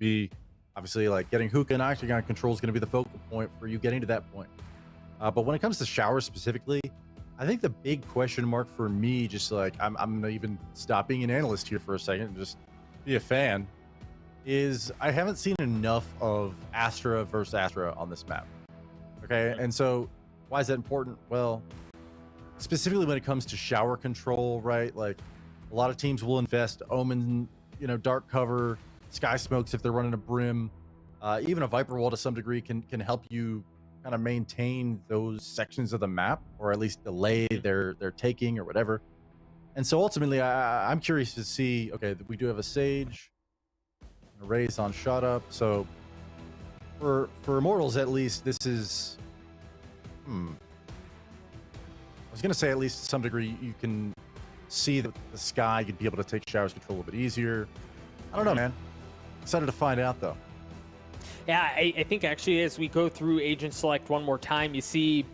B. Obviously, like getting hookah and octagon control is going to be the focal point for you getting to that point. But when it comes to showers specifically, I think the big question mark for me, just like I'm going to even stop being an analyst here for a second and just be a fan, is I haven't seen enough of Astra versus Astra on this map. Okay, and so why is that important? Well, specifically when it comes to shower control, right? Like a lot of teams will invest Omen, you know, dark cover, sky smokes if they're running a brim, even a Viper wall to some degree can help you kind of maintain those sections of the map, or at least delay their taking or whatever. And so ultimately, I'm curious to see. Okay, we do have a Sage, a Raze on shot up. So for Immortals, at least this is. I was gonna say at least to some degree you can see the sky. You'd be able to take showers control a little bit easier. I don't know, man. Excited to find out though. Yeah, I think actually as we go through Agent Select one more time, you see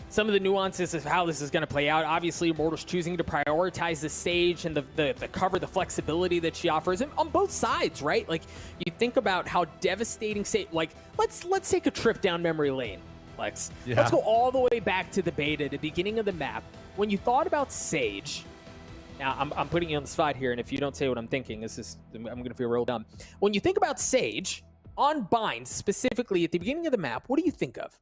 some of the nuances of how this is going to play out. Obviously, Immortals choosing to prioritize the Sage and the cover, the flexibility that she offers, and on both sides, right? Like, you think about how devastating Sage. Like, let's take a trip down memory lane, Lex. Yeah. Let's go all the way back to the beta, the beginning of the map. When you thought about Sage, now I'm putting you on the spot here, and if you don't say what I'm thinking, I'm going to feel real dumb. When you think about Sage on Bind, specifically at the beginning of the map, what do you think of?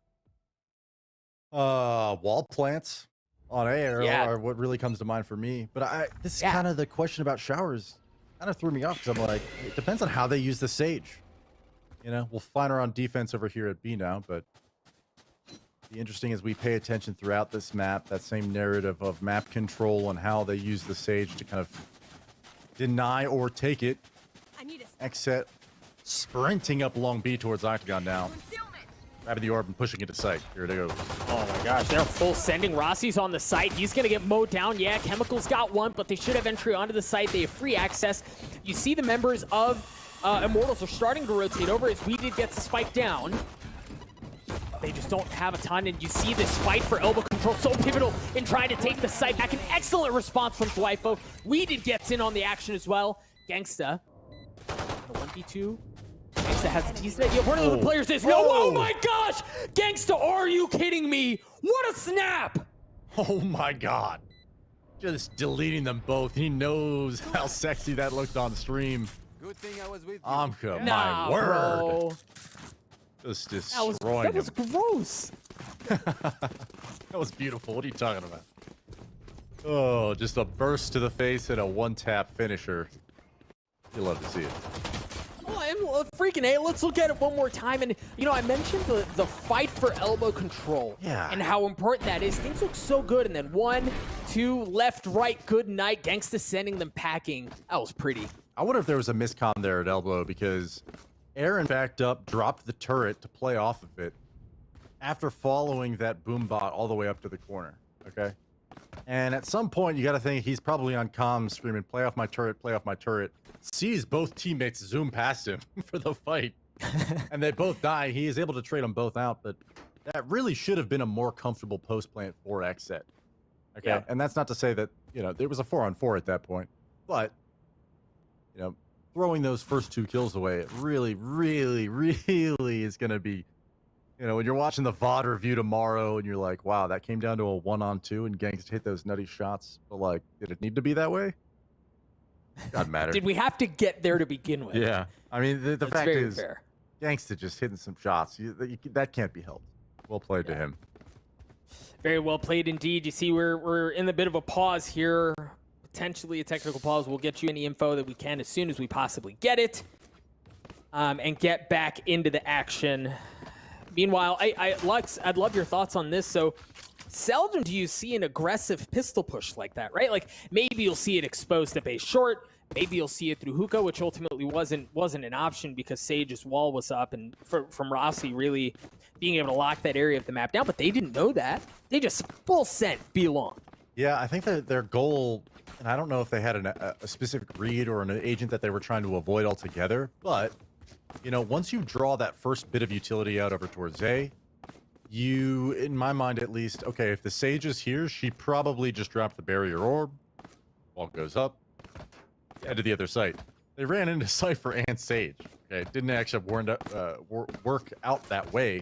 Wall plants on air are what really comes to mind for me. But this is kind of the question about showers. Kind of threw me off because I'm like, it depends on how they use the Sage. You know, we'll find her on defense over here at B now, but be interesting as we pay attention throughout this map, that same narrative of map control and how they use the Sage to kind of deny or take it. XSET sprinting up along B towards Octagon now. Grabbing the orb and pushing it to site. Here it goes. Oh my gosh, they're full sending. Rossi's on the site. He's going to get mowed down. Yeah, Chemical's got one, but they should have entry onto the site. They have free access. You see the members of Immortals are starting to rotate over as We Did gets the spike down. They just don't have a ton, and you see this fight for elbow control so pivotal in trying to take the site back. An excellent response from Dwifo. We Did gets in on the action as well. Gangsta, the 1v2. Gangsta has a T-Set. Yeah, one of the players is no. Oh my gosh! Gangsta, are you kidding me? What a snap! Oh my god. Just deleting them both. He knows how sexy that looked on stream. Good thing I was with you. Amka, my word. Bro. Just destroying him. That was gross. That was beautiful. What are you talking about? Oh, just a burst to the face and a one-tap finisher. You love to see it. Freaking A, let's look at it one more time. And, you know, I mentioned the fight for elbow control and how important that is. Things look so good. And then 1, 2, left, right, good night. Gangsta sending them packing. That was pretty. I wonder if there was a miscom there at elbow because Aaron backed up, dropped the turret to play off of it after following that boom bot all the way up to the corner. Okay. And at some point, you got to think he's probably on comms screaming, play off my turret, sees both teammates zoom past him for the fight, and they both die. He is able to trade them both out, but that really should have been a more comfortable post plant for XSET. Okay, yeah. And that's not to say that, you know, there was a 4-on-4 at that point, but, you know, throwing those first 2 kills away, it really, really, really is going to be, you know, when you're watching the VOD review tomorrow and you're like, wow, that came down to a 1-on-2 and Gangsta hit those nutty shots. But, like, did it need to be that way? Doesn't matter. Did we have to get there to begin with? Yeah. I mean, the fact is, Gangsta just hitting some shots. That can't be helped. Well played to him. Very well played indeed. You see, we're in a bit of a pause here. Potentially a technical pause. We'll get you any info that we can as soon as we possibly get it. And get back into the action. Meanwhile, Lux, I'd love your thoughts on this. So, seldom do you see an aggressive pistol push like that, right? Like, maybe you'll see it exposed to base short. Maybe you'll see it through hookah, which ultimately wasn't an option because Sage's wall was up, and from Rossi really being able to lock that area of the map down. But they didn't know that. They just full sent B long. Yeah, I think that their goal, and I don't know if they had a specific read or an agent that they were trying to avoid altogether, but you know, once you draw that first bit of utility out over towards A, you, in my mind at least, okay, if the Sage is here, she probably just dropped the barrier orb. Wall goes up, head to the other site. They ran into Cypher and Sage, Okay, it didn't actually work out that way,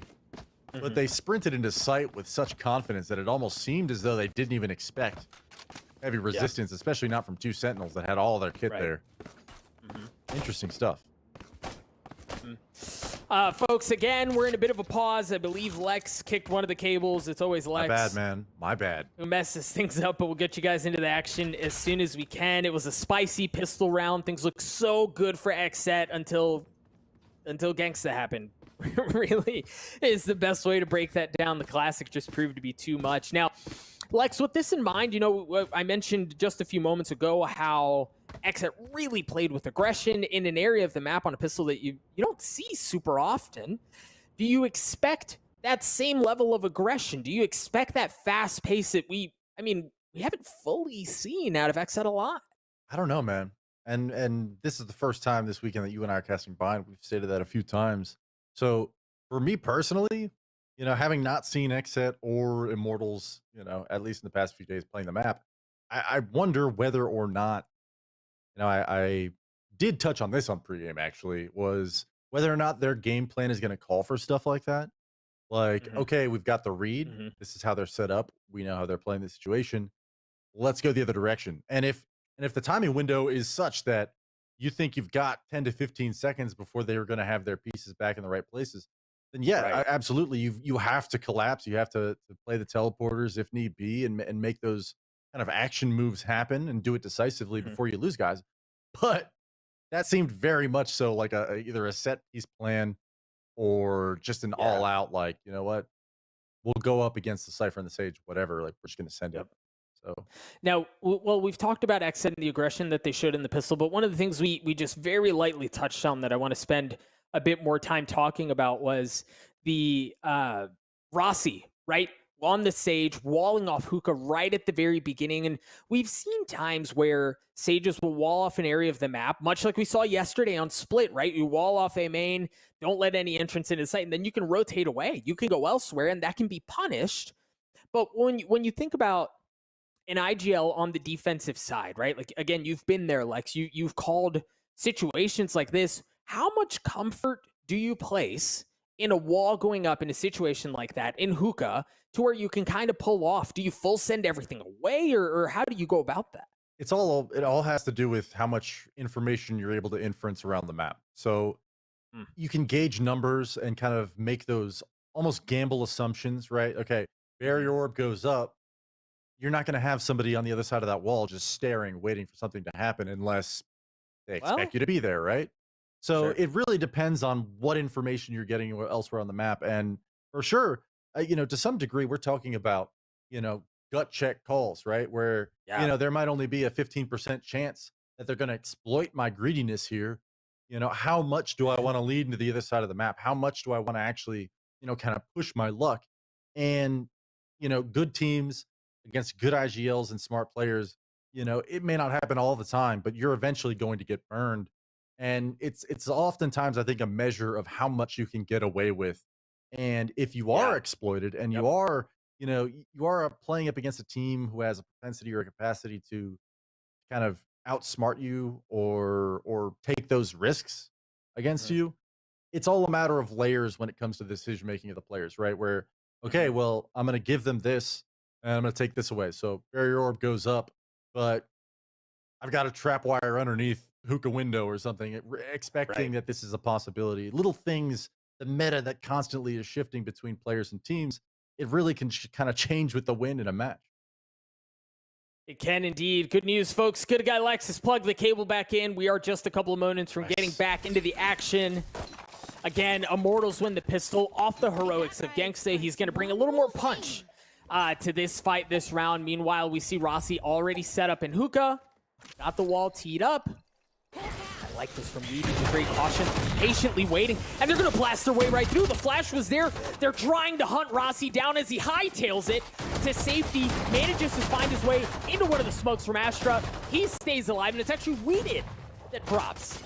but they sprinted into sight with such confidence that it almost seemed as though they didn't even expect heavy resistance, especially not from two Sentinels that had all their kit there. Interesting stuff. Folks, again, we're in a bit of a pause. I believe Lex kicked one of the cables. It's always Lex. My bad, man. My bad. Who messes things up, but we'll get you guys into the action as soon as we can. It was a spicy pistol round. Things look so good for XSET until Gangsta happened. Really is the best way to break that down. The Classic just proved to be too much. Now, Lex, with this in mind, you know, I mentioned just a few moments ago how XSET really played with aggression in an area of the map on a pistol that you don't see super often. Do you expect that same level of aggression? Do you expect that fast pace that we haven't fully seen out of XSET a lot? I don't know, man. And this is the first time this weekend that you and I are casting bind. We've stated that a few times. So for me personally, you know, having not seen XSET or Immortals, you know, at least in the past few days playing the map, I wonder whether or not, you know, I did touch on this on pregame actually, was whether or not their game plan is going to call for stuff like that. Like, okay, we've got the read. This is how they're set up. We know how they're playing the situation. Let's go the other direction. And if the timing window is such that you think you've got 10 to 15 seconds before they're going to have their pieces back in the right places, then yeah, absolutely. You have to collapse. You have to play the teleporters if need be and make those kind of action moves happen and do it decisively before you lose guys. But that seemed very much so like either a set piece plan or just an all out, like, you know what, we'll go up against the Cypher and the Sage, whatever, like we're just going to send it. So now, well, we've talked about XSET and the aggression that they showed in the pistol, but one of the things we just very lightly touched on that I want to spend a bit more time talking about was the Rossi, right? On the Sage, walling off hookah right at the very beginning. And we've seen times where Sages will wall off an area of the map, much like we saw yesterday on Split, right? You wall off a main, don't let any entrance into sight, and then you can rotate away. You can go elsewhere, and that can be punished. But when you think about an IGL on the defensive side, right? Like, again, you've been there, Lex. You've called situations like this. How much comfort do you place in a wall going up in a situation like that in hookah to where you can kind of pull off? Do you full send everything away, or how do you go about that? it all has to do with how much information you're able to inference around the map. So you can gauge numbers and kind of make those almost gamble assumptions, right? Okay, barrier orb goes up. You're not going to have somebody on the other side of that wall just staring, waiting for something to happen unless they expect you to be there, right? So it really depends on what information you're getting elsewhere on the map. And for sure, you know, to some degree, we're talking about, you know, gut check calls, right? Where, you know, there might only be a 15% chance that they're going to exploit my greediness here. You know, how much do I want to lead into the other side of the map? How much do I want to actually, you know, kind of push my luck? And, you know, good teams against good IGLs and smart players, you know, it may not happen all the time, but you're eventually going to get burned. And it's oftentimes, I think, a measure of how much you can get away with. And if you are exploited and you are, you know, you are playing up against a team who has a propensity or a capacity to kind of outsmart you or take those risks against you, it's all a matter of layers when it comes to the decision making of the players, right? Where, okay, well, I'm going to give them this and I'm going to take this away. So barrier orb goes up, but I've got a trap wire underneath hookah window or something, expecting that this is a possibility. Little things, the meta that constantly is shifting between players and teams, it really can kind of change with the wind in a match. It can indeed. Good news, folks. Good guy Lex has plugged the cable back in. We are just a couple of moments from getting back into the action. Again, Immortals win the pistol off the heroics of Gangsta. He's going to bring a little more punch to this fight this round. Meanwhile, we see Rossi already set up in hookah. Got the wall teed up. I like this from Weedy with great caution. Patiently waiting. And they're going to blast their way right through. The flash was there. They're trying to hunt Rossi down as he hightails it to safety. Manages to find his way into one of the smokes from Astra. He stays alive, and it's actually Weeded that drops.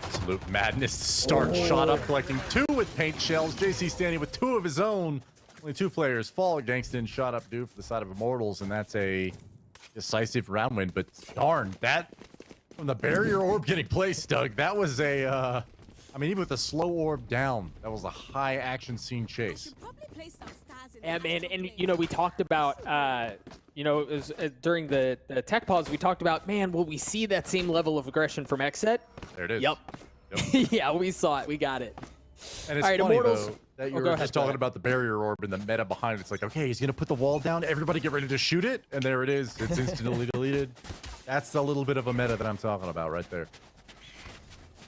Absolute madness to start. Shot up, collecting 2 with paint shells. JC standing with 2 of his own. Only 2 players fall. Gangston shot up due for the side of Immortals, and that's a decisive round win. But darn, that from the barrier orb getting placed, Doug. That was a, I mean, even with the slow orb down, that was a high action scene chase. Yeah, man, and you know, we talked about, you know, it was, during the tech pause, we talked about, man, will we see that same level of aggression from XSET? There it is. Yep. Yeah, we saw it. We got it. And it's All right, funny, Immortals. though, that you were just talking about the barrier orb and the meta behind it. It's like, okay, he's going to put the wall down. Everybody get ready to shoot it. And there it is. It's instantly deleted. That's the little bit of a meta that I'm talking about right there.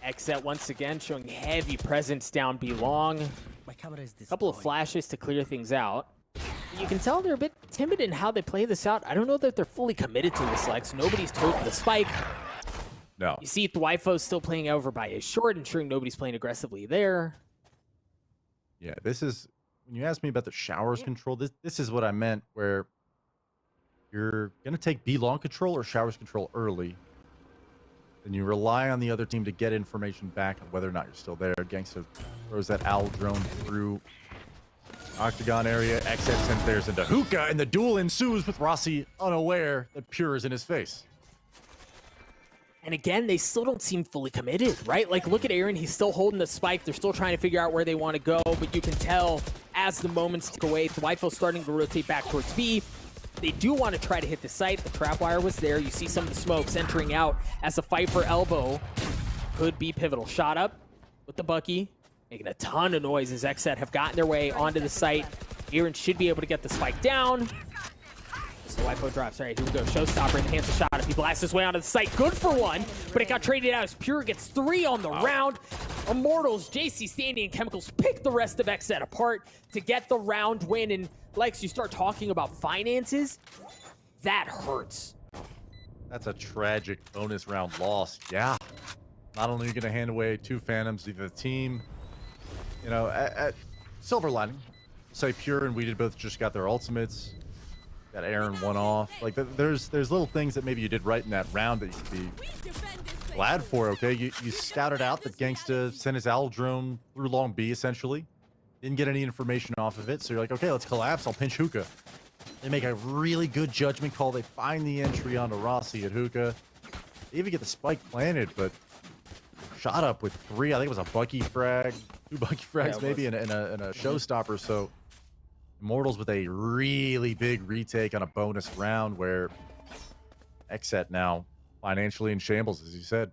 XSET once again showing heavy presence down B long. A couple of flashes to clear things out. You can tell they're a bit timid in how they play this out. I don't know that they're fully committed to this, Lex. Nobody's toting the spike. No. You see Thwyfo still playing over by a short, ensuring nobody's playing aggressively there. Yeah, this is, when you asked me about the showers control, this is what I meant, where you're going to take B long control or showers control early. Then you rely on the other team to get information back on whether or not you're still there. Gangsta throws that owl drone through Octagon area. XSET sends theirs into Hookah, and the duel ensues with Rossi unaware that Pure is in his face. And again, they still don't seem fully committed, right? Like, look at Aaron. He's still holding the spike. They're still trying to figure out where they want to go, but you can tell as the moments tick away, Thwyfo's starting to rotate back towards B. They do want to try to hit the site. The trap wire was there. You see some of the smokes entering out as the fight for elbow could be pivotal. Shot up with the Bucky, making a ton of noise as XSET have gotten their way onto the site. Aaron should be able to get the spike down. Thwyfo drops. All right, here we go. Showstopper in the hands of shot. If he blasts his way onto the site, good for one, but it got traded out as Pure gets 3 on the round. Immortals, JCTNA, and Chemicals pick the rest of XSET apart to get the round win. And Lex, you start talking about finances, that hurts. That's a tragic bonus round loss. Yeah. Not only are you going to hand away 2 Phantoms to the team, you know, at silver lining, say Pure and we did both just got their ultimates. Got Aaron 1 off. Like, there's little things that maybe you did right in that round that you could be glad for, okay? You scouted out that Gangsta sent his owl drone through long B, essentially. Didn't get any information off of it, so you're like, okay, let's collapse. I'll pinch Hookah. They make a really good judgment call. They find the entry onto Rossi at Hookah. They even get the spike planted, but shot up with 3. I think it was a Bucky frag, 2 Bucky frags maybe, and a showstopper, so... Immortals with a really big retake on a bonus round where XSET now financially in shambles, as you said.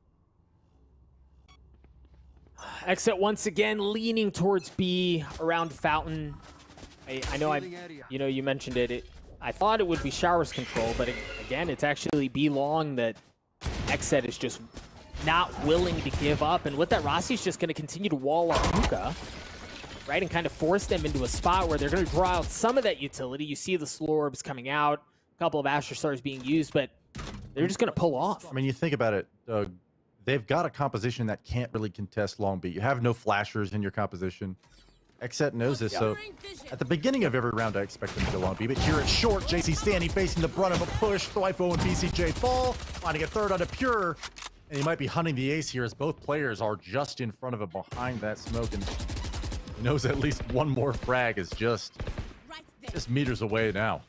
XSET once again leaning towards B around Fountain. I know you mentioned it. I thought it would be showers control, but again, it's actually B long that XSET is just not willing to give up. And with that, Rossi's just going to continue to wall off Hookah. Right, and kind of force them into a spot where they're going to draw out some of that utility. You see the slow orbs coming out, a couple of Asher Stars being used, but they're just going to pull off. I mean, you think about it, Doug. They've got a composition that can't really contest long B. You have no flashers in your composition. XSET knows this, so at the beginning of every round, I expect them to go long B. But here it's short. JCTNA facing the brunt of a push. Thwyfo and BCJ fall, finding a third onto Pure. And he might be hunting the ace here as both players are just in front of him behind that smoke. And he knows at least one more frag is just meters away now.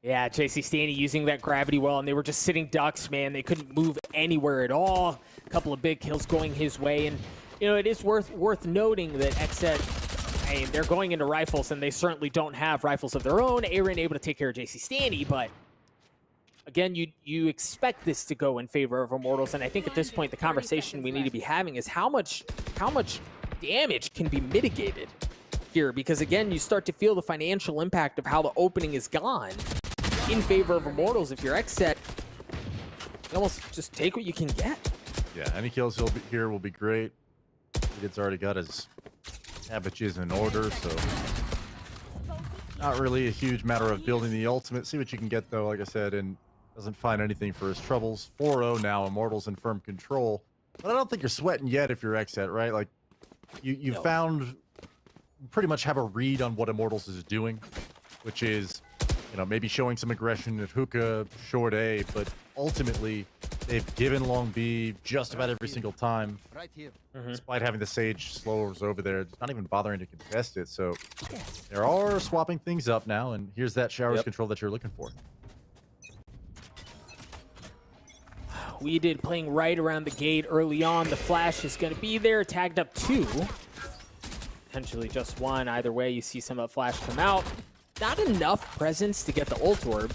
Yeah, JCTNA using that gravity well, and they were just sitting ducks, man. They couldn't move anywhere at all. A couple of big kills going his way, and you know it is worth noting that XSET, I mean, they're going into rifles, and they certainly don't have rifles of their own. Aaron able to take care of JCTNA, but again, you expect this to go in favor of Immortals, and I think at this point the conversation we need to be having is how much damage can be mitigated here, because again, you start to feel the financial impact of how the opening is gone in favor of Immortals. If you're XSET, you almost just take what you can get. Yeah, any kills here will be great. It's already got his cabbages in order, so not really a huge matter of building the ultimate. See what you can get though, like I said, and doesn't find anything for his troubles. 4-0 now, Immortals in firm control. But I don't think you're sweating yet if you're XSET, right? Like, you found pretty much have a read on what Immortals is doing, which is, you know, maybe showing some aggression at Hookah, short A, but ultimately they've given long B just about every single time. Right here. Despite having the Sage slowers over there, it's not even bothering to contest it. So they are swapping things up now, and here's that showers control that you're looking for. We did playing right around the gate early on. The flash is going to be there. Tagged up 2. Potentially just 1. Either way, you see some of the flash come out. Not enough presence to get the ult orb,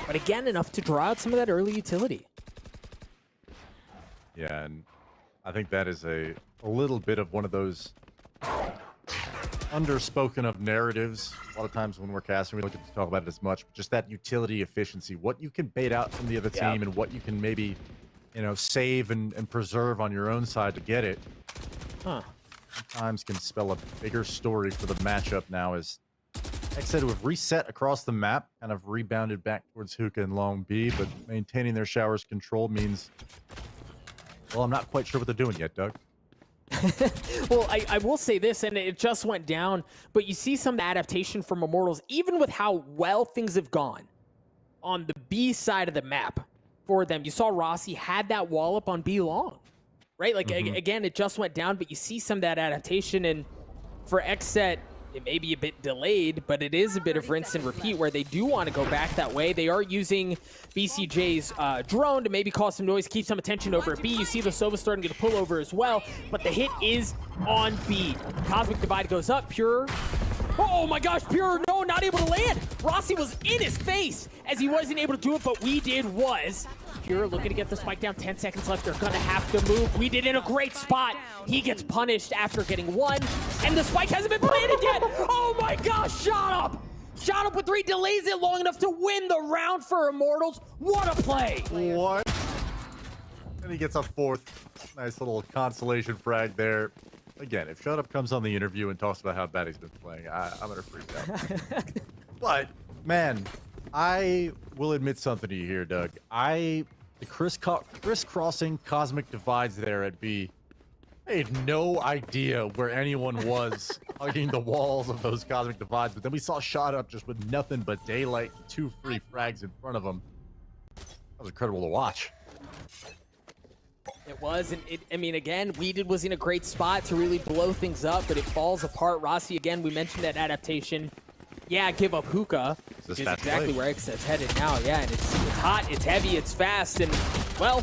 but again, enough to draw out some of that early utility. Yeah, and I think that is a little bit of one of those underspoken of narratives. A lot of times when we're casting, we don't get to talk about it as much, but just that utility efficiency, what you can bait out from the other team and what you can maybe, you know, save and preserve on your own side to get it. Sometimes can spell a bigger story for the matchup now, as XSET have reset across the map, kind of rebounded back towards Hookah and Long B, but maintaining their showers control means, well, I'm not quite sure what they're doing yet, Doug. Well, I will say this, and it just went down, but you see some adaptation from Immortals, even with how well things have gone on the B side of the map for them. You saw Rossi had that wall up on B long, right? Like, again, it just went down, but you see some of that adaptation, and for XSET, it may be a bit delayed, but it is a bit of rinse and repeat where they do want to go back that way. They are using BCJ's drone to maybe cause some noise, keep some attention over at B. You see the Sova starting to get a pullover as well, but the hit is on B. Cosmic Divide goes up. Pure. Oh my gosh, Pure, no, not able to land. Rossi was in his face as he wasn't able to do it, but We Did was. Pure looking to get the spike down. 10 seconds left. They're gonna have to move. We Did in a great spot. He gets punished after getting 1, and the spike hasn't been planted yet. Oh my gosh, shot up. Shot up with 3, delays it long enough to win the round for Immortals. What a play. What? And he gets a 4th. Nice little consolation frag there. Again, if Shut Up comes on the interview and talks about how bad he's been playing, I'm gonna freak out. But, man, I will admit something to you here, Doug. The crisscrossing Cosmic Divides there at B, I had no idea where anyone was hugging the walls of those Cosmic Divides, but then we saw Shot Up just with nothing but daylight, 2 free frags in front of him. That was incredible to watch. It was, and I mean, again, We Did was in a great spot to really blow things up, but it falls apart. Rossi, again, we mentioned that adaptation. Yeah, give up Hookah, which is exactly where XSET's headed now. Yeah, and it's hot, it's heavy, it's fast, and, well,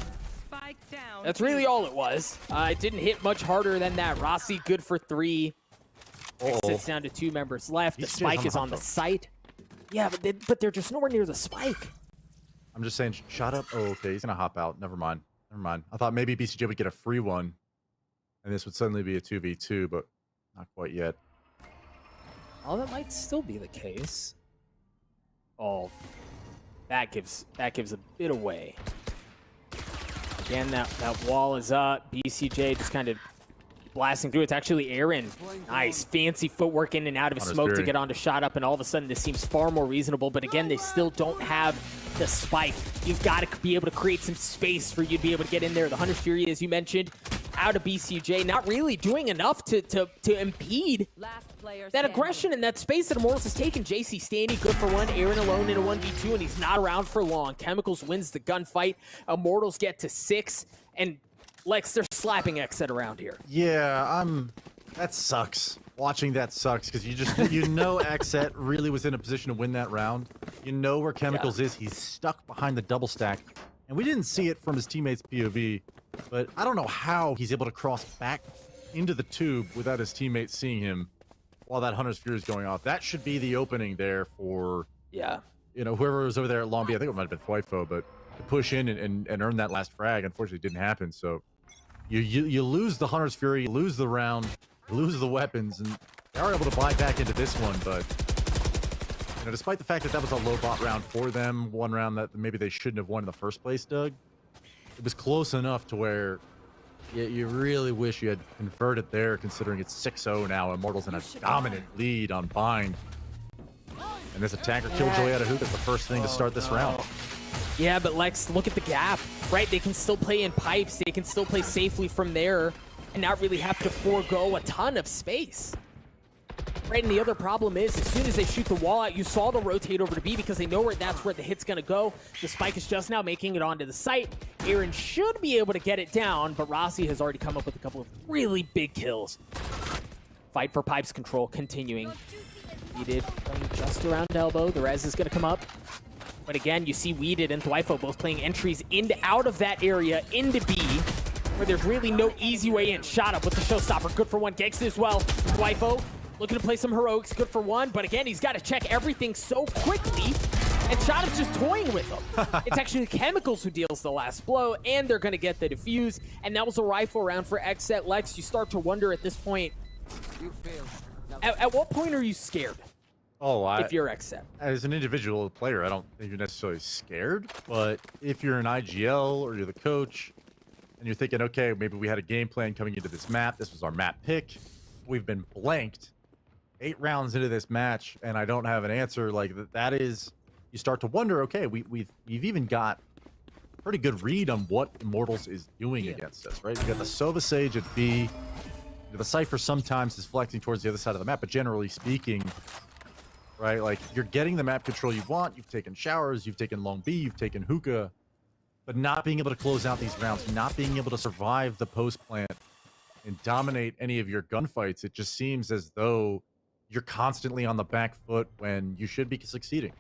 that's really all it was. It didn't hit much harder than that. Rossi, good for 3. XSET's down to 2 members left. The spike is on the site. Yeah, but they're just nowhere near the spike. I'm just saying, Shot Up. Oh, okay, he's gonna hop out. Never mind. Never mind. I thought maybe BCJ would get a free one, and this would suddenly be a 2v2, but not quite yet. Oh, that might still be the case. Oh, that gives a bit away. Again, that wall is up. BCJ just kind of blasting through. It's actually Aaron. Nice, fancy footwork in and out of his smoke to get onto Shot Up, and all of a sudden this seems far more reasonable, but again, they still don't have the spike. You've got to be able to create some space for you to be able to get in there. The Hunter's Fury, as you mentioned, out of BCJ, not really doing enough to impede that aggression and that space that Immortals has taken. JC Staney, good for 1. Aaron alone in a 1v2, and he's not around for long. Chemicals wins the gunfight. Immortals get to 6, and Lex, they're slapping XSET around here. Yeah, that sucks. Watching that sucks, because you know XSET really was in a position to win that round. You know where Chemicals is. He's stuck behind the double stack, and we didn't see it from his teammates' POV, but I don't know how he's able to cross back into the tube without his teammates seeing him while that Hunter's Fury is going off. That should be the opening there for, you know, whoever was over there at Long B. I think it might have been Foifo, but to push in and earn that last frag, unfortunately, didn't happen. So you lose the Hunter's Fury, you lose the round, you lose the weapons, and they are able to buy back into this one. But, you know, despite the fact that that was a low bot round for them, one round that maybe they shouldn't have won in the first place, Doug, it was close enough to where you really wish you had converted there, considering it's 6-0 now. Immortals in a dominant lead on Bind. And this attacker killjoy out of Hook is the first thing to start this round. Yeah, but Lex, look at the gap, right? They can still play in pipes. They can still play safely from there and not really have to forego a ton of space. Right, and the other problem is, as soon as they shoot the wall out, you saw them rotate over to B because they know that's where the hit's gonna go. The spike is just now making it onto the site. Aaron should be able to get it down, but Rossi has already come up with a couple of really big kills. Fight for pipes control continuing. He did playing just around elbow. The res is gonna come up. But again, you see Weeded and Thwifo both playing entries into out of that area into B, where there's really no easy way in. Shot up with the showstopper, good for one. Gangsta as well. Thwifo looking to play some heroics, good for one. But again, he's got to check everything so quickly. And Shot up's just toying with them. It's actually Chemicals who deals the last blow, and they're going to get the defuse. And that was a rifle round for XSET. Lex, you start to wonder at this point, at what point are you scared? Oh, if you're XSET. As an individual player, I don't think you're necessarily scared. But if you're an IGL or you're the coach, and you're thinking, okay, maybe we had a game plan coming into this map. This was our map pick. We've been blanked 8 rounds into this match, and I don't have an answer. Like that is, you start to wonder. Okay, we've even got a pretty good read on what Immortals is doing against us, right? You got the Sova Sage at B. The Cypher sometimes is flexing towards the other side of the map, but generally speaking, right, like you're getting the map control you want. You've taken showers, you've taken long B, you've taken hookah, but not being able to close out these rounds, not being able to survive the post plant and dominate any of your gunfights, it just seems as though you're constantly on the back foot when you should be succeeding.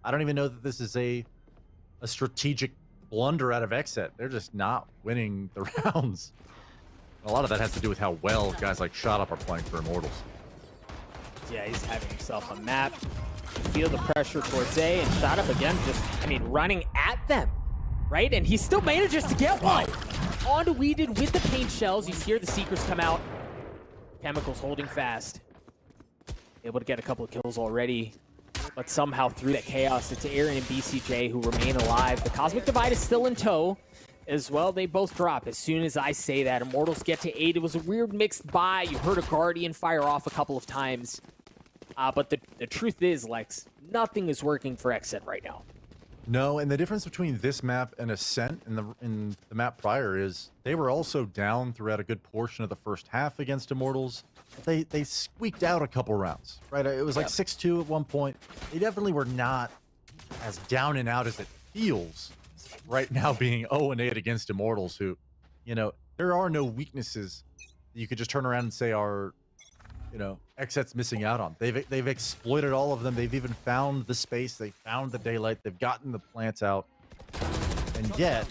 I don't even know that this is a strategic blunder out of XSET. They're just not winning the rounds. A lot of that has to do with how well guys like Shot Up are playing for Immortals. Yeah, he's having himself a map. Feel the pressure towards A, and Shot Up again, just, I mean, running at them, right? And he still manages to get one. On to Weeded with the paint shells. You hear the Seekers come out. Chemicals holding fast. Able to get a couple of kills already. But somehow through that chaos, it's Aaron and BCJ who remain alive. The Cosmic Divide is still in tow as well. They both drop as soon as I say that. Immortals get to 8. It was a weird mixed buy. You heard a Guardian fire off a couple of times. But the truth is, Lex, nothing is working for XSET right now. No, and the difference between this map and Ascent and the map prior is they were also down throughout a good portion of the first half against Immortals. They squeaked out a couple rounds, right? It was like 6-2 at one point. They definitely were not as down and out as it feels right now, being 0-8 against Immortals, who, you know, there are no weaknesses that you could just turn around and say are, you know, XSET's missing out on. They've exploited all of them. They've even found the space. They found the daylight. They've gotten the plants out. And yet,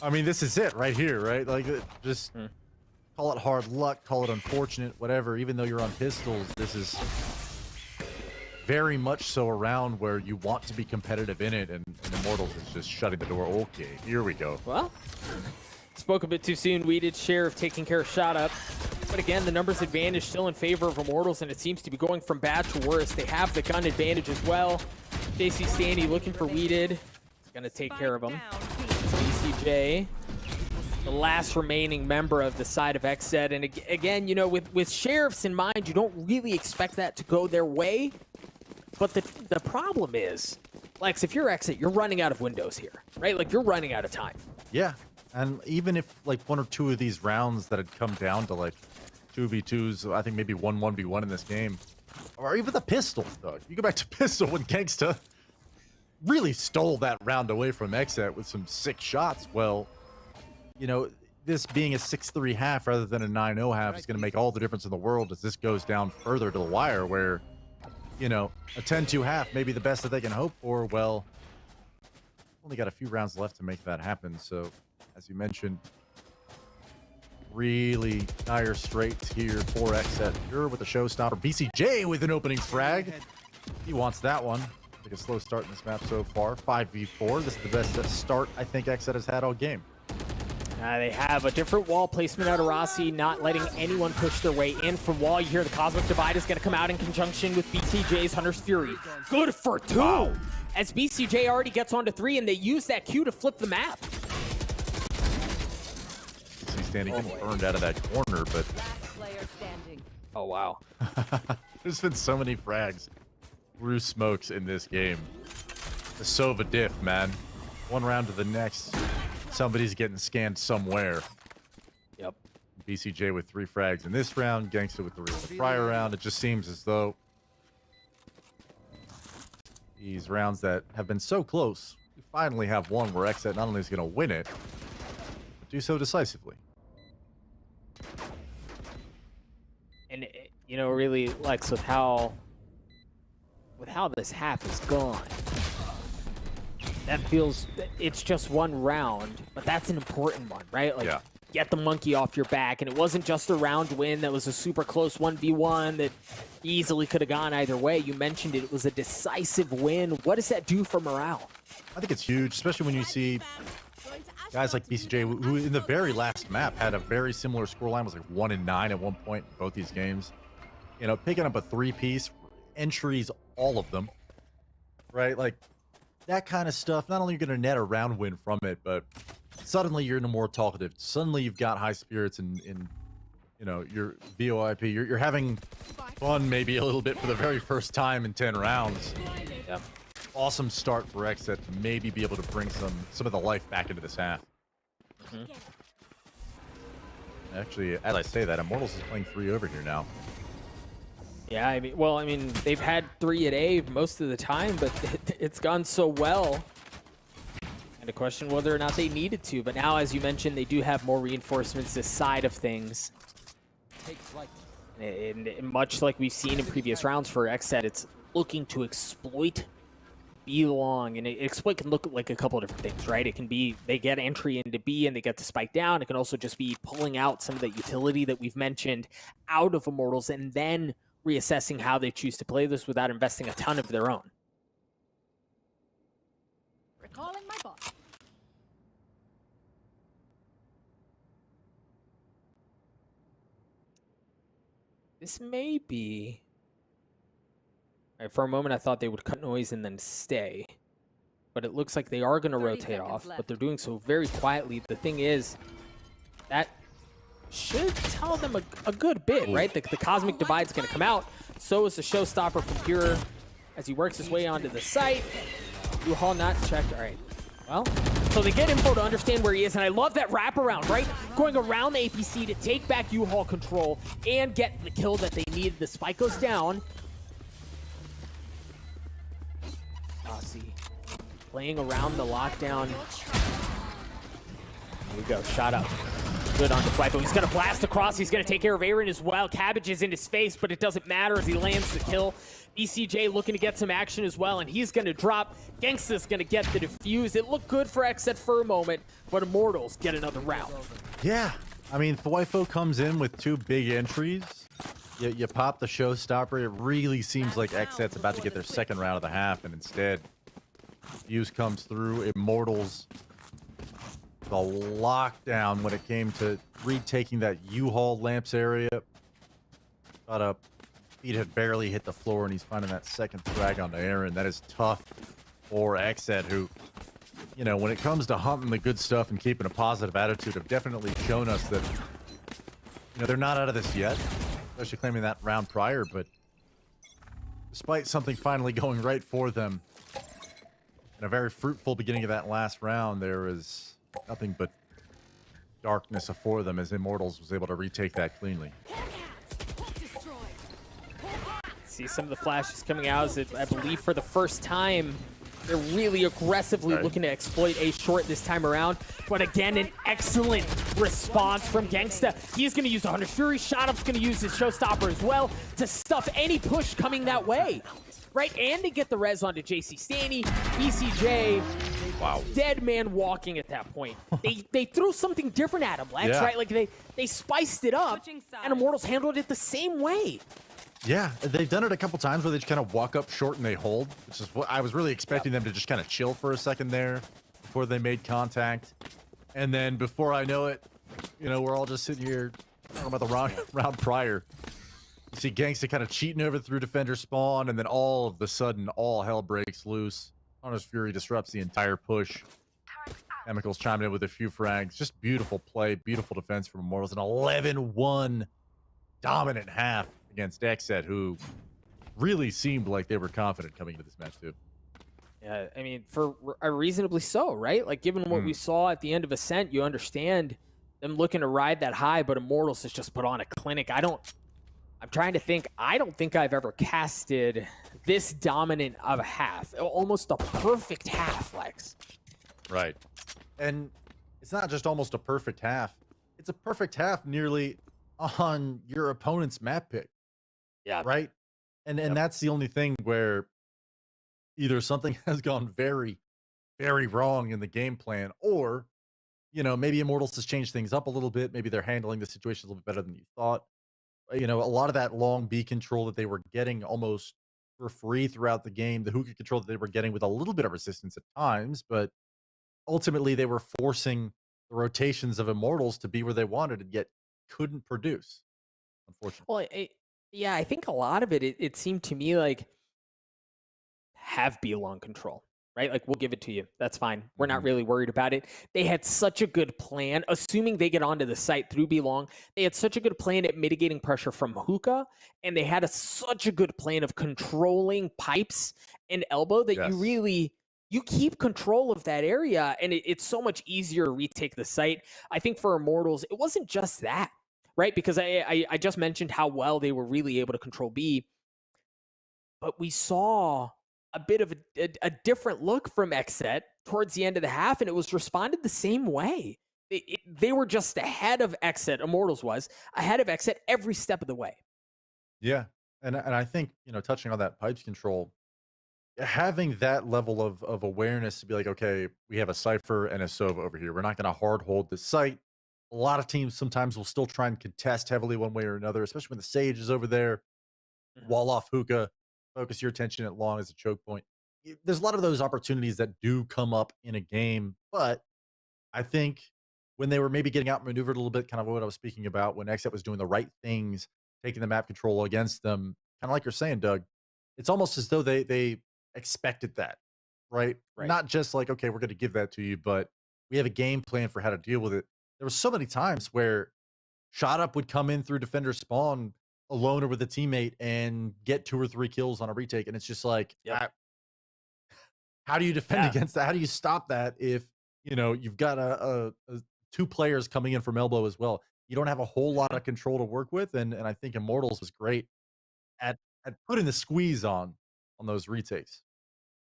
I mean, this is it right here, right? Like, just call it hard luck, call it unfortunate, whatever. Even though you're on pistols, this is very much so around where you want to be competitive in it, and Immortals is just shutting the door. Okay, here we go. Well, spoke a bit too soon. Weeded share of taking care of Shot Up. But again, the numbers advantage still in favor of Immortals, and it seems to be going from bad to worse. They have the gun advantage as well. JC Stanley looking for Weeded. He's going to take care of him. BCJ, the last remaining member of the side of XSET. And again, you know, with Sheriffs in mind, you don't really expect that to go their way. But the problem is, Lex, if you're XSET, you're running out of windows here, right? Like, you're running out of time. Yeah. And even if, like, 1 or 2 of these rounds that had come down to, like, 2v2s, I think maybe 1v1 in this game, or even the pistol, Doug. You go back to pistol when Gangsta really stole that round away from XSET with some sick shots. Well, you know, this being a 6-3 half rather than a 9-0 half is going to make all the difference in the world as this goes down further to the wire, where, you know, a 10-2 half may be the best that they can hope for. Well, only got a few rounds left to make that happen, so as you mentioned, really dire straits here for XSET. You're with the showstopper. BCJ with an opening frag. He wants that one. Like a slow start in this map so far. 5v4. This is the best start I think XSET has had all game. They have a different wall placement out of Rossi, not letting anyone push their way in from wall. You hear the Cosmic Divide is going to come out in conjunction with BCJ's Hunter's Fury. Good for 2! Wow. As BCJ already gets onto 3, and they use that Q to flip the map. Standing getting burned out of that corner, but oh wow. There's been so many frags through smokes in this game. The Sova diff, man. One round to the next, somebody's getting scanned somewhere. Yep. BCJ with 3 frags in this round, Gangsta with 3 in the prior round. It just seems as though these rounds that have been so close, we finally have one where XSET not only is going to win it, but do so decisively. And, you know, really, Lex, with how with how this half is gone, that feels, it's just one round, but that's an important one, right? Like, get the monkey off your back, and it wasn't just a round win that was a super close 1v1 that easily could have gone either way. You mentioned it, it was a decisive win. What does that do for morale? I think it's huge, especially when you see guys like BCJ, who in the very last map had a very similar scoreline, was like 1-9 at one point in both these games. You know, picking up a 3-piece, entries, all of them, right? Like, that kind of stuff, not only are you going to net a round win from it, but suddenly you're more talkative. Suddenly you've got high spirits and you know, your VOIP. You're having fun maybe a little bit for the very first time in 10 rounds. Yep. Awesome start for XSET to maybe be able to bring some of the life back into this half. Actually, as I say that, Immortals is playing 3 over here now. Yeah, I mean, well, I mean, they've had 3 at A most of the time, but it's gone so well. And to question whether or not they needed to. But now, as you mentioned, they do have more reinforcements this side of things. And much like we've seen in previous rounds for XSET, it's looking to exploit B long. And exploit can look like a couple of different things, right? It can be they get entry into B and they get to spike down. It can also just be pulling out some of the utility that we've mentioned out of Immortals and then reassessing how they choose to play this without investing a ton of their own. Recalling my bot. This may be... All right, for a moment, I thought they would cut noise and then stay. But it looks like they are going to rotate off, but they're doing so very quietly. The thing is, that should tell them a good bit, right? The Cosmic Divide's going to come out. So is the Showstopper from Pure as he works his way onto the site. U-Haul not checked. All right. Well, so they get info to understand where he is, and I love that wraparound, right? Going around the APC to take back U-Haul control and get the kill that they needed. The spike goes down. Aussie playing around the lockdown. Here we go, shot up. Good on the flight, but he's gonna blast across. He's gonna take care of Aaron as well. Cabbage is in his face, but it doesn't matter as he lands the kill. BCJ looking to get some action as well, and he's gonna drop. Gangsta's gonna get the defuse. It looked good for XSET for a moment, but Immortals get another round. Yeah, I mean, Thwifo comes in with 2 big entries. You pop the Showstopper. It really seems like XSET's about to get their second round of the half, and instead, Fuse comes through. Immortals, the lockdown when it came to retaking that U-Haul lamps area. Got up. Feet had barely hit the floor, and he's finding that second frag onto Aaron. That is tough for XSET, who, you know, when it comes to hunting the good stuff and keeping a positive attitude, have definitely shown us that, you know, they're not out of this yet. Especially claiming that round prior, but despite something finally going right for them, in a very fruitful beginning of that last round, there is nothing but darkness before them as Immortals was able to retake that cleanly. See some of the flashes coming out as I believe for the first time they're really aggressively looking to exploit A short this time around. But again, an excellent response from Gangsta. He's going to use the Hunter's Fury. Shotup's going to use his Showstopper as well to stuff any push coming that way. Right? And they get the res onto JC Stanny. BCJ. Wow. Dead man walking at that point. They threw something different at him, Lex, right? Like they spiced it up, and Immortals handled it the same way. Yeah, they've done it a couple times where they just kind of walk up short and they hold, which is what I was really expecting them to just kind of chill for a second there before they made contact. And then before I know it, you know, we're all just sitting here talking about the round prior. You see Gangsta kind of cheating over through defender spawn, and then all of a sudden, all hell breaks loose. Hunter's Fury disrupts the entire push. Chemicals chiming in with a few frags. Just beautiful play, beautiful defense from Immortals. An 11-1 dominant half against XSET, who really seemed like they were confident coming into this match too. Yeah, I mean, for reasonably so, right? Like, given what we saw at the end of Ascent, you understand them looking to ride that high, but Immortals has just put on a clinic. I'm trying to think. I don't think I've ever casted this dominant of a half. Almost a perfect half, Lex. Right. And it's not just almost a perfect half. It's a perfect half nearly on your opponent's map pick. Yeah. Right? And that's the only thing where either something has gone very, very wrong in the game plan, or maybe Immortals has changed things up a little bit. Maybe they're handling the situation a little bit better than you thought. A lot of that long B control that they were getting almost for free throughout the game, the hookah control that they were getting with a little bit of resistance at times, but ultimately they were forcing the rotations of Immortals to be where they wanted and yet couldn't produce, unfortunately. Well, yeah, I think a lot of it seemed to me like have B long control, right? Like, we'll give it to you. That's fine. We're not really worried about it. They had such a good plan, assuming they get onto the site through B long. They had such a good plan at mitigating pressure from hookah, and they had such a good plan of controlling pipes and elbow that you keep control of that area, and it's so much easier to retake the site. I think for Immortals, it wasn't just that, right? Because I just mentioned how well they were really able to control B, but we saw a bit of a different look from XSET towards the end of the half, and it was responded the same way. They were just ahead of XSET. Immortals was ahead of XSET every step of the way. Yeah, and I think touching on that pipes control, having that level of awareness to be like, okay, we have a Cypher and a Sova over here. We're not going to hard hold the site. A lot of teams sometimes will still try and contest heavily one way or another, especially when the Sage is over there. Wall off hookah, focus your attention at long as a choke point. There's a lot of those opportunities that do come up in a game, but I think when they were maybe getting outmaneuvered a little bit, kind of what I was speaking about, when XSET was doing the right things, taking the map control against them, kind of like you're saying, Doug, it's almost as though they expected that, right? Not just like, okay, we're going to give that to you, but we have a game plan for how to deal with it. There were so many times where Shot Up would come in through defender spawn alone or with a teammate and get 2 or 3 kills on a retake, and it's just like, how do you defend against that? How do you stop that if you've got a 2 players coming in from elbow as well? You don't have a whole lot of control to work with, and I think Immortals was great at putting the squeeze on those retakes.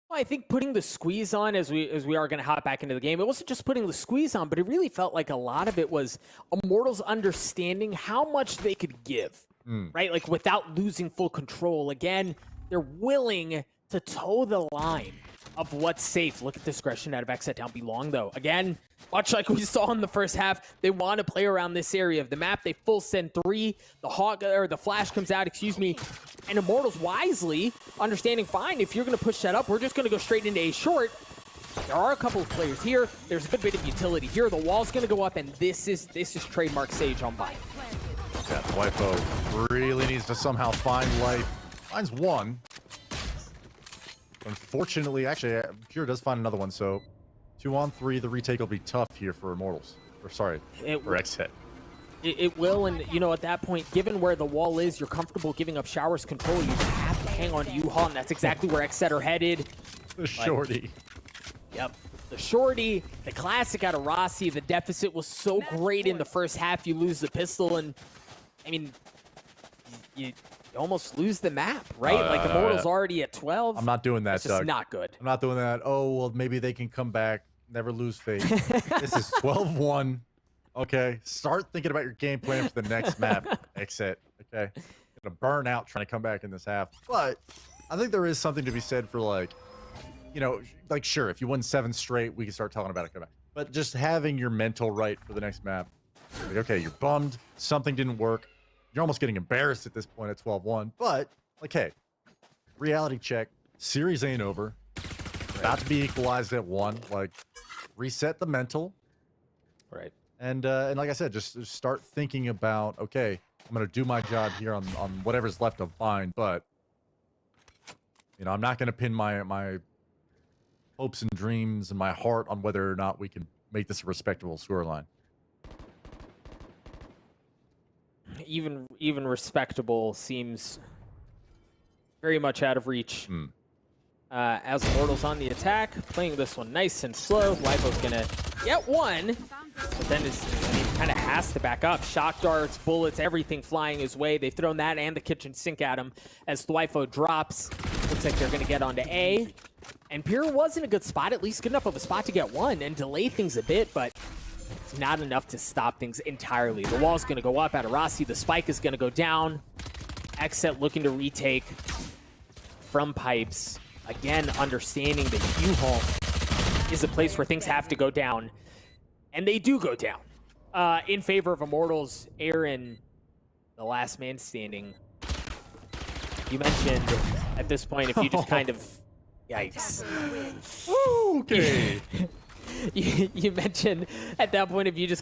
Well, I think putting the squeeze on, as we are going to hop back into the game, it wasn't just putting the squeeze on, but it really felt like a lot of it was Immortals understanding how much they could give, right? Like, without losing full control. Again, they're willing to toe the line of what's safe. Look at discretion out of XSET down belong, though. Again, much like we saw in the first half, they want to play around this area of the map. They full send 3. The flash comes out, and Immortals wisely understanding, fine, if you're going to push that up, we're just going to go straight into A short. There are a couple of players here. There's a good bit of utility here. The wall's going to go up, and this is trademark Sage on buy. Yeah, Wifo really needs to somehow find life. Finds one. Unfortunately, actually, Pure does find another one, so 2 on 3, the retake will be tough here for Immortals. Or sorry, for XSET. It will, and at that point, given where the wall is, you're comfortable giving up Shower's control. You have to hang on to U-Haul, and that's exactly where XSET are headed. The shorty. Yep. The shorty, the classic out of Rossi. The deficit was so great in the first half, you lose the pistol, and, I mean, you almost lose the map, right? Like, Immortals already at 12. I'm not doing that, That's just not good. I'm not doing that. Oh, well, maybe they can come back. Never lose faith. This is 12-1. Okay, start thinking about your game plan for the next map, XSET. Okay, gonna burn out trying to come back in this half. But I think there is something to be said for, like, sure, if you win 7 straight, we can start talking about it. But just having your mental right for the next map. Like, okay, you're bummed. Something didn't work. You're almost getting embarrassed at this point at 12-1. But, like, hey, reality check. Series ain't over. About to be equalized at 1. Like, reset the mental. Right. And like I said, just start thinking about, okay, I'm going to do my job here on whatever's left of mine, but, I'm not going to pin my hopes and dreams and my heart on whether or not we can make this a respectable scoreline. Even respectable seems very much out of reach. As Immortals on the attack, playing this one nice and slow. Lipo's gonna get one, but then kind of has to back up. Shock darts, bullets, everything flying his way. They've thrown that and the kitchen sink at him as Thwifo drops. Looks like they're gonna get onto A. And Pure was in a good spot, at least good enough of a spot to get one and delay things a bit, but it's not enough to stop things entirely. The wall's gonna go up out of Rossi. The spike is gonna go down. XSET looking to retake from pipes. again, understanding that U-Haul is a place where things have to go down, and they do go down. In favor of Immortals, Aaron, the last man standing. You mentioned at this point, if you just kind of, yikes. Okay. You mentioned at that point, if you just